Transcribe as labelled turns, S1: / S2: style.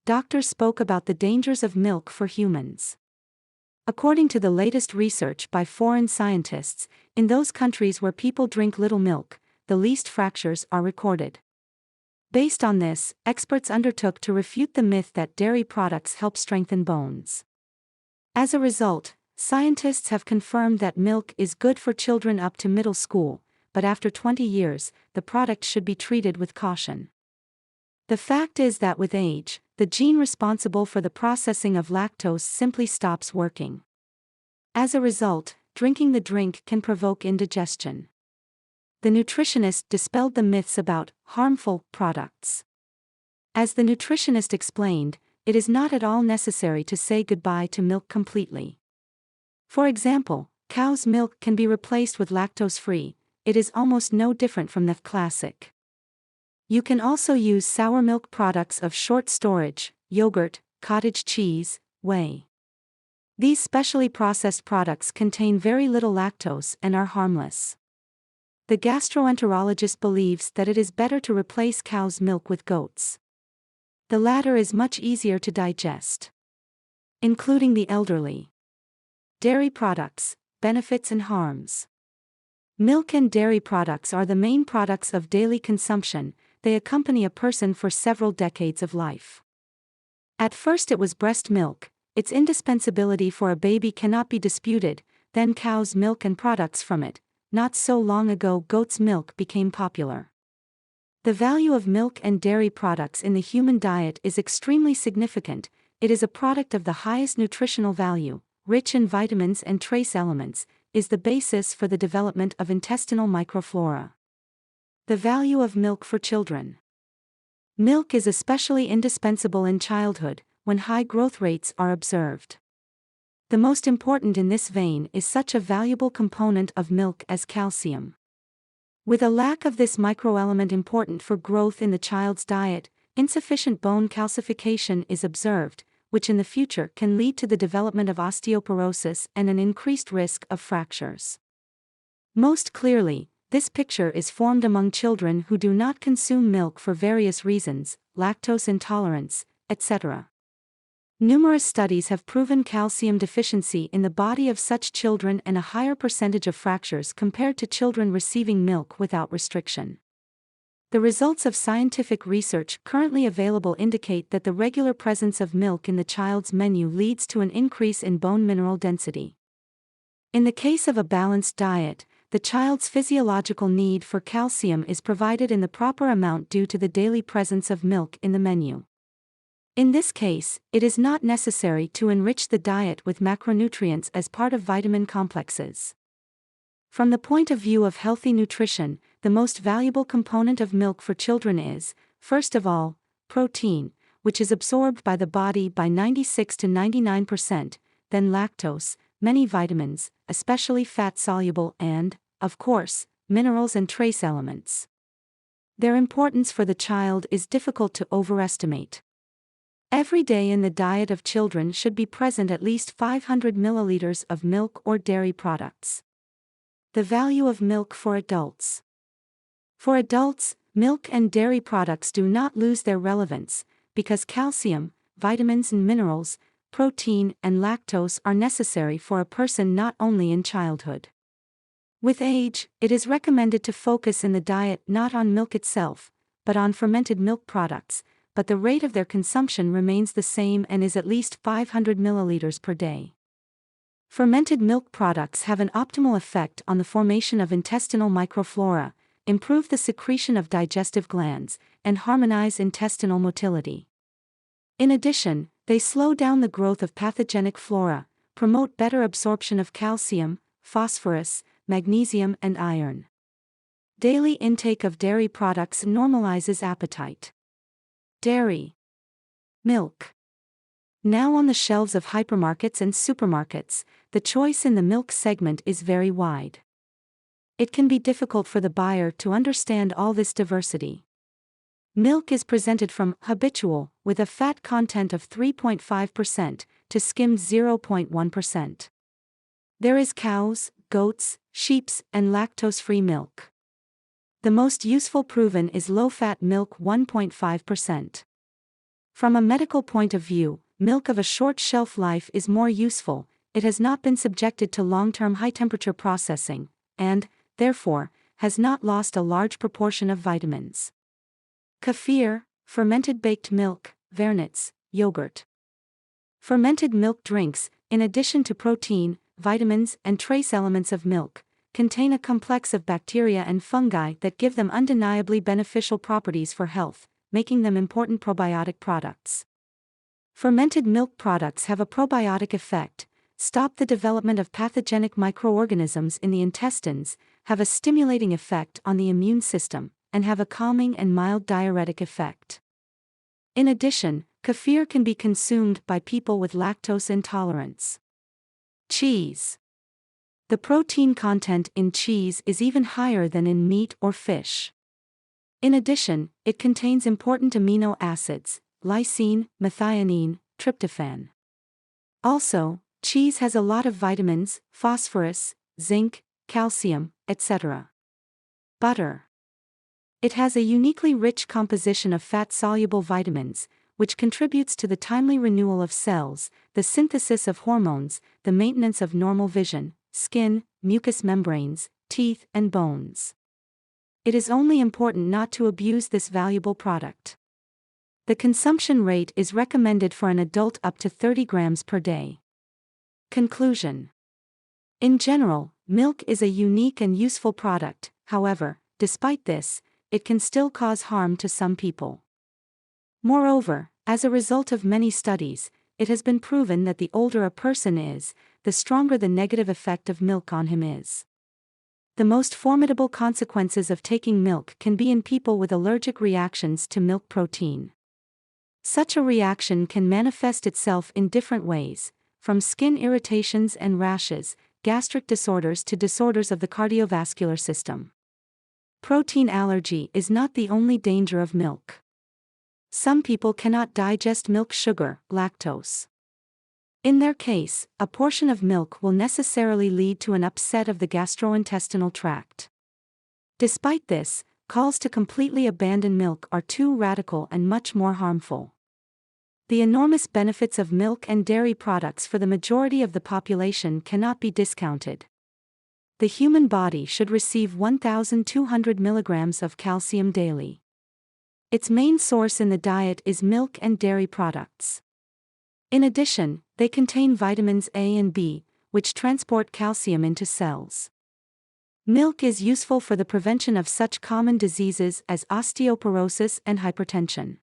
S1: doctors spoke about the dangers of milk for humans. According to the latest research by foreign scientists, in those countries where people drink little milk, the least fractures are recorded. Based on this, experts undertook to refute the myth that dairy products help strengthen bones. As a result, scientists have confirmed that milk is good for children up to middle school, but after 20 years, the product should be treated with caution. The fact is that with age, the gene responsible for the processing of lactose simply stops working. As a result, drinking the drink can provoke indigestion. The nutritionist dispelled the myths about harmful products. As the nutritionist explained, it is not at all necessary to say goodbye to milk completely. For example, cow's milk can be replaced with lactose-free. It is almost no different from the classic. You can also use sour milk products of short storage, yogurt, cottage cheese, whey. These specially processed products contain very little lactose and are harmless. The gastroenterologist believes that it is better to replace cow's milk with goat's. The latter is much easier to digest. Including the elderly. Dairy products, benefits and harms. Milk and dairy products are the main products of daily consumption. They accompany a person for several decades of life. At first it was breast milk, its indispensability for a baby cannot be disputed, then cow's milk and products from it. Not so long ago goat's milk became popular. The value of milk and dairy products in the human diet is extremely significant. It is a product of the highest nutritional value, rich in vitamins and trace elements, is the basis for the development of intestinal microflora. The value of milk for children. Milk is especially indispensable in childhood, when high growth rates are observed. The most important in this vein is such a valuable component of milk as calcium. With a lack of this microelement important for growth in the child's diet, insufficient bone calcification is observed, which in the future can lead to the development of osteoporosis and an increased risk of fractures. Most clearly, this picture is formed among children who do not consume milk for various reasons, lactose intolerance, etc. Numerous studies have proven calcium deficiency in the body of such children and a higher percentage of fractures compared to children receiving milk without restriction. The results of scientific research currently available indicate that the regular presence of milk in the child's menu leads to an increase in bone mineral density. In the case of a balanced diet, the child's physiological need for calcium is provided in the proper amount due to the daily presence of milk in the menu. In this case, it is not necessary to enrich the diet with macronutrients as part of vitamin complexes. From the point of view of healthy nutrition, the most valuable component of milk for children is, first of all, protein, which is absorbed by the body by 96 to 99%, then lactose, many vitamins, especially fat-soluble and, of course, minerals and trace elements. Their importance for the child is difficult to overestimate. Every day in the diet of children should be present at least 500 milliliters of milk or dairy products. The value of milk for adults. For adults, milk and dairy products do not lose their relevance, because calcium, vitamins and minerals, protein and lactose are necessary for a person not only in childhood. With age, it is recommended to focus in the diet not on milk itself, but on fermented milk products, but the rate of their consumption remains the same and is at least 500 milliliters per day. Fermented milk products have an optimal effect on the formation of intestinal microflora, improve the secretion of digestive glands, and harmonize intestinal motility. In addition, they slow down the growth of pathogenic flora, promote better absorption of calcium, phosphorus, magnesium and iron. Daily intake of dairy products normalizes appetite. Dairy. Milk. Now on the shelves of hypermarkets and supermarkets, the choice in the milk segment is very wide. It can be difficult for the buyer to understand all this diversity. Milk is presented from habitual, with a fat content of 3.5%, to skimmed 0.1%. There is cow's, goat's, sheep's, and lactose-free milk. The most useful proven is low-fat milk 1.5%. From a medical point of view, milk of a short shelf life is more useful. It has not been subjected to long-term high-temperature processing, and, therefore, has not lost a large proportion of vitamins. Kefir, fermented baked milk, vernits, yogurt. Fermented milk drinks, in addition to protein, vitamins, and trace elements of milk, contain a complex of bacteria and fungi that give them undeniably beneficial properties for health, making them important probiotic products. Fermented milk products have a probiotic effect, stop the development of pathogenic microorganisms in the intestines, have a stimulating effect on the immune system, and have a calming and mild diuretic effect. In addition, kefir can be consumed by people with lactose intolerance. Cheese. The protein content in cheese is even higher than in meat or fish. In addition, it contains important amino acids, lysine, methionine, tryptophan. Also, cheese has a lot of vitamins, phosphorus, zinc, calcium, etc. Butter. It has a uniquely rich composition of fat-soluble vitamins, which contributes to the timely renewal of cells, the synthesis of hormones, the maintenance of normal vision, skin, mucous membranes, teeth, and bones. It is only important not to abuse this valuable product. The consumption rate is recommended for an adult up to 30 grams per day. Conclusion. In general, milk is a unique and useful product. However, despite this, it can still cause harm to some people. Moreover, as a result of many studies, it has been proven that the older a person is, the stronger the negative effect of milk on him is. The most formidable consequences of taking milk can be in people with allergic reactions to milk protein. Such a reaction can manifest itself in different ways, from skin irritations and rashes, gastric disorders to disorders of the cardiovascular system. Protein allergy is not the only danger of milk. Some people cannot digest milk sugar, lactose. In their case, a portion of milk will necessarily lead to an upset of the gastrointestinal tract. Despite this, calls to completely abandon milk are too radical and much more harmful. The enormous benefits of milk and dairy products for the majority of the population cannot be discounted. The human body should receive 1,200 milligrams of calcium daily. Its main source in the diet is milk and dairy products. In addition, they contain vitamins A and B, which transport calcium into cells. Milk is useful for the prevention of such common diseases as osteoporosis and hypertension.